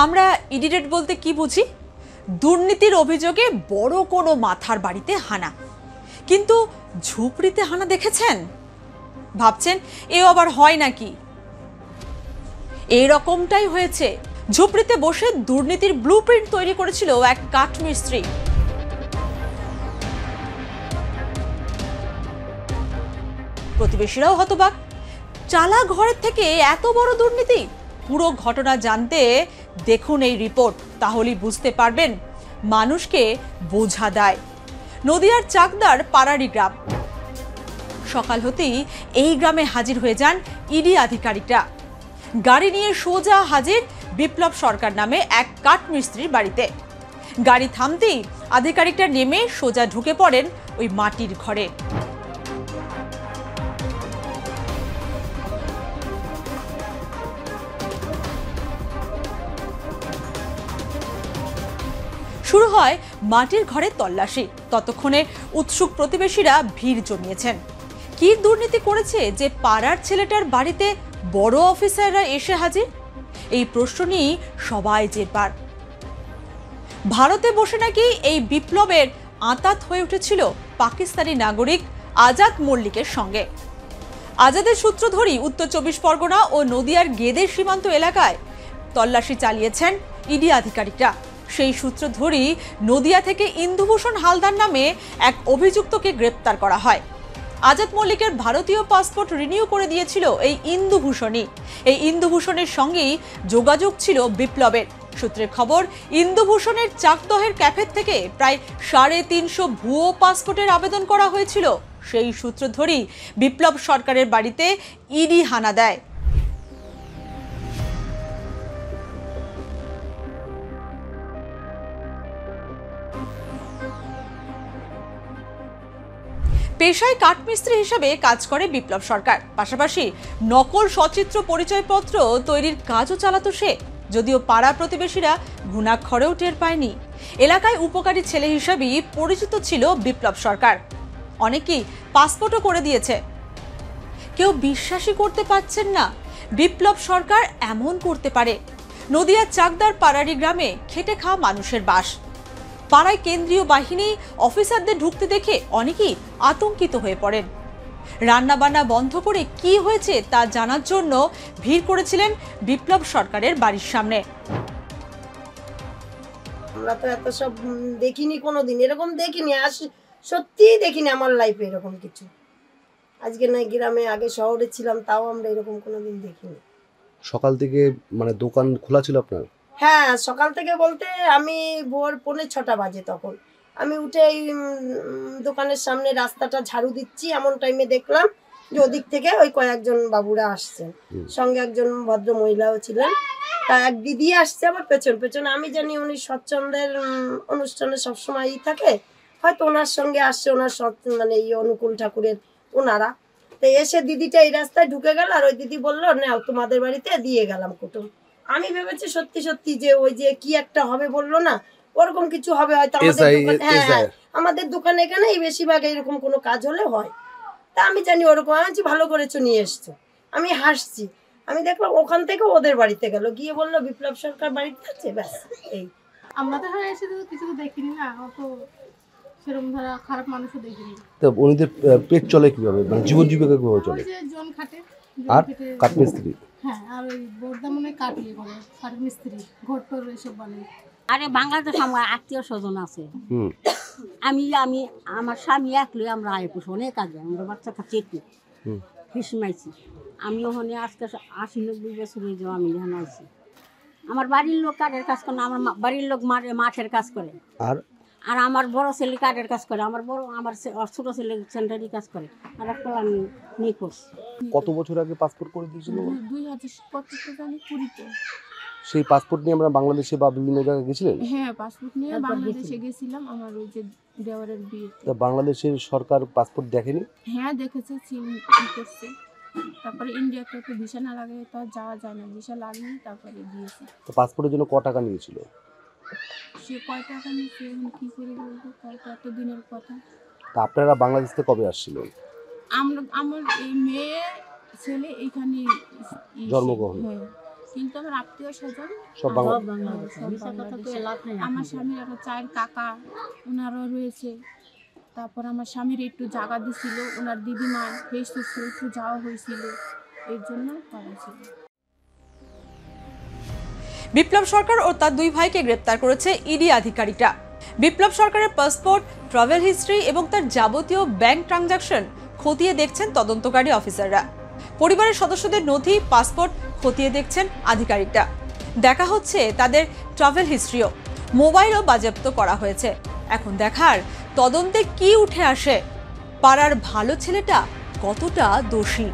আমরা ইডিরেট বলতে কি বুঝি? দুর্নীতির অভিযোগে বড় কোনো মাথার বাড়িতে হানা। কিন্তু ঝুপড়িতে হানা দেখেছেন? ভাবছেন এও আবার হয় নাকি? এই রকমটাই হয়েছে। ঝুপড়িতে বসে দুর্নীতির ব্লুপ্রিন্ট তৈরি করেছিল এক কাঠমিস্ত্রি। প্রতিবেশীরাও হতবাক। চালা ঘরের থেকে এত বড় দুর্নীতি? পুরো ঘটনা জানতে দেখুন এই রিপোর্ট, তাহলেই বুঝতে পারবেন মানুষকে বোঝা দেয়। নদিয়ার চাকদার পাড়ারি গ্রাম। সকাল হতেই এই গ্রামে হাজির হয়ে যান ইডি আধিকারিকরা। গাড়ি নিয়ে সোজা হাজির বিপ্লব সরকার নামে এক কাঠমিস্ত্রির বাড়িতে। গাড়ি থামতেই আধিকারিকরা নেমে সোজা ঢুকে পড়েন ওই মাটির ঘরে। শুরু হয় মাটির ঘরে তল্লাশি। ততক্ষণে উৎসুক প্রতিবেশীরা ভিড় জমিয়েছেন। কি দুর্নীতি করেছে যে পাড়ার ছেলেটার বাড়িতে বড় অফিসাররা এসে হাজির? এই প্রশ্ন নিয়ে সবাই জেরবার। ভারতে বসে নাকি এই বিপ্লবের আঁতাত হয়ে উঠেছিল পাকিস্তানি নাগরিক আজাদ মল্লিকের সঙ্গে। আজাদের সূত্র ধরেই উত্তর 24 পরগনা ও নদিয়ার গেদে সীমান্ত এলাকায় তল্লাশি চালিয়েছেন ইডি আধিকারিকরা। সেই সূত্র ধরেই নদিয়া থেকে ইন্দুভূষণ হালদার নামে এক অভিযুক্তকে গ্রেপ্তার করা হয়। আজাদ মল্লিকের ভারতীয় পাসপোর্ট রিনিউ করে দিয়েছিল এই ইন্দুভূষণই। এই ইন্দুভূষণের সঙ্গেই যোগাযোগ ছিল বিপ্লবের। সূত্রের খবর, ইন্দুভূষণের চাকদহের ক্যাফে থেকে প্রায় 350 ভুয়ো পাসপোর্টের আবেদন করা হয়েছিল। সেই সূত্র ধরেই বিপ্লব সরকারের বাড়িতে ইডি হানা দেয়। পেশায় কাঠমিস্ত্রি হিসেবে কাজ করে বিপ্লব সরকার। পাশাপাশি নকল সচিত্র পরিচয়পত্র তৈরির কাজও চালাতো সে। যদিও পাড়া প্রতিবেশীরা ঘুণাক্ষরেও টের পায়নি। এলাকায় উপকারী ছেলে হিসেবেই পরিচিত ছিল বিপ্লব সরকার। অনেকেই পাসপোর্টও করে দিয়েছে। কেউ বিশ্বাসই করতে পারছেন না বিপ্লব সরকার এমন করতে পারে। নদিয়ার চাকদার পাড়ারি গ্রামে খেটে খাওয়া মানুষের বাস। পাড়ায় কেন্দ্রীয় বাহিনী অফিসারদের ঢুকতে দেখে অনেকেই আতঙ্কিত হয়ে পড়েন। রান্নাবান্না বন্ধ করে কি হয়েছে তা জানার জন্য ভিড় করেছিলেন বিপ্লব সরকারের বাড়ির সামনে। আমরা তো এত সব দেখিনি, কোনোদিন এরকম দেখিনি, সত্যিই দেখিনি আমার লাইফে এরকম কিছু। আজকে না গ্রামে, আগে শহরে ছিলাম, তাও আমরা এরকম কোনোদিন দেখিনি। সকাল থেকে মানে দোকান খোলা ছিল আপনার? হ্যাঁ, সকাল থেকে বলতে আমি ভোর 5:45 বাজে, তখন আমি উঠে এই দোকানের সামনে রাস্তাটা ঝাড়ু দিচ্ছি, এমন টাইমে দেখলাম যে ওদিক থেকে ওই কয়েকজন বাবুরা আসছেন, সঙ্গে একজন ভদ্র মহিলাও ছিলেন। তা এক দিদি আসছে আবার পেছন পেছন। আমি জানি উনি সচ্ছন্দের অনুষ্ঠানে সবসময়ই থাকে, হয়তো ওনার সঙ্গে আসছে, ওনার মানে এই অনুকূল ঠাকুরের ওনারা। তো এসে দিদিটা এই রাস্তায় ঢুকে গেল, আর ওই দিদি বললো, নাও তোমাদের বাড়িতে দিয়ে গেলাম কুটুম। আমি ভেবেছি সত্যি সত্যি যে ওই যে কি একটা হবে বললো না, ওরকম কিছু হবে হয়তো আমাদের দোকানে। হ্যাঁ, আমাদের দোকানে এখানে এই বেশিরভাগ এরকম কোনো কাজ হলে হয়। তা আমি জানি ওরকম। আমি ভালো করেছো নিয়ে এসছো, আমি হাসছি। আমি দেখলাম ওখান থেকে ওদের বাড়িতে গেল, গিয়ে বললো বিপ্লব সরকার বাড়িতে আছে, ব্যাস এই। আমরা তো এসে তো কিছু দেখিনি না, অত সেরকম ধরা খারাপ মানুষও দেখিনি। তো উনিদের পেট চলে কিভাবে, মানে জীবন জীবিকা কিভাবে চলে? ওই যে জন খাটে আর কাঠমিস্ত্রি। হ্যাঁ, আর ওই বোরদা মনে কাটিয়ে করে কাঠমিস্ত্রি, ঘর টর এসব বানায়। আরে বাংলাদেশ আমার আত্মীয় স্বজন আছে। আমি আমার স্বামী একলে আমরা আয় পুষি অনেক কাজে, আমরা বাচ্চা কাছে একটু খ্রিসমাইছি। আমি ওখানে আজকে 80-90 বছর হয়ে যাও আমি এখানে আছি। আমার বাড়ির লোক কাঠের কাজ করে, আমার বাড়ির লোক মাঠের কাজ করে, আর আমার বড় ছেলে কাঠের কাজ করে, আমার ছোট ছেলে সেন্টারি কাজ করে, আর একটা আমি নিখোঁজ। কত বছর আগে পাসপোর্ট করে দিয়েছিল? 2020-তে। সেই পাসপোর্ট নিয়ে আমরা বাংলাদেশে বা বিভিন্ন জায়গায় গেছিলেন? হ্যাঁ, পাসপোর্ট নিয়ে বাংলাদেশে গেছিলাম, আমার ওই যে দেওয়ারের বিয়ে। তা বাংলাদেশের সরকার পাসপোর্ট দেখেনি? হ্যাঁ, দেখেছে, সিম করছে। তারপরে ইন্ডিয়াতে তো ভিসা না লাগে তো যাওয়া যায় না, ভিসা লাগেনি, তারপরে দিয়েছে। তো পাসপোর্টের জন্য কত টাকা নিয়েছিল? সে কয় টাকা নিয়েছে এখন কি করে বলবো, কত এত দিনের কথা। তা আপনারা বাংলাদেশ থেকে কবে আসছিলেন? আমার এই মেয়ে ছেলে এইখানে জন্মগ্রহণ। কিন্তু আমার আত্মীয় স্বজন সব বাংলা। আমার স্বামীর আরো 4 কাকা ওনারও রয়েছে। তারপর আমার স্বামীর একটু জায়গা দিছিল, ওনার দিদিমা ফেসে একটু যাওয়া হয়েছিল, এর জন্য করেছিল। বিপ্লব সরকার ও তার 2 ভাইকে গ্রেপ্তার করেছে ইডি আধিকারিকরা। বিপ্লব সরকারের পাসপোর্ট, ট্রাভেল হিস্ট্রি এবং তার যাবতীয় ব্যাংক ট্রানজাকশন খতিয়ে দেখছেন তদন্তকারী অফিসাররা। পরিবারের সদস্যদের নথি, পাসপোর্ট খতিয়ে দেখছেন আধিকারিকরা। দেখা হচ্ছে তাদের ট্রাভেল হিস্ট্রিও, মোবাইলও বাজেয়াপ্ত করা হয়েছে। এখন দেখার তদন্তে কি উঠে আসে, পাড়ার ভালো ছেলেটা কতটা দোষী।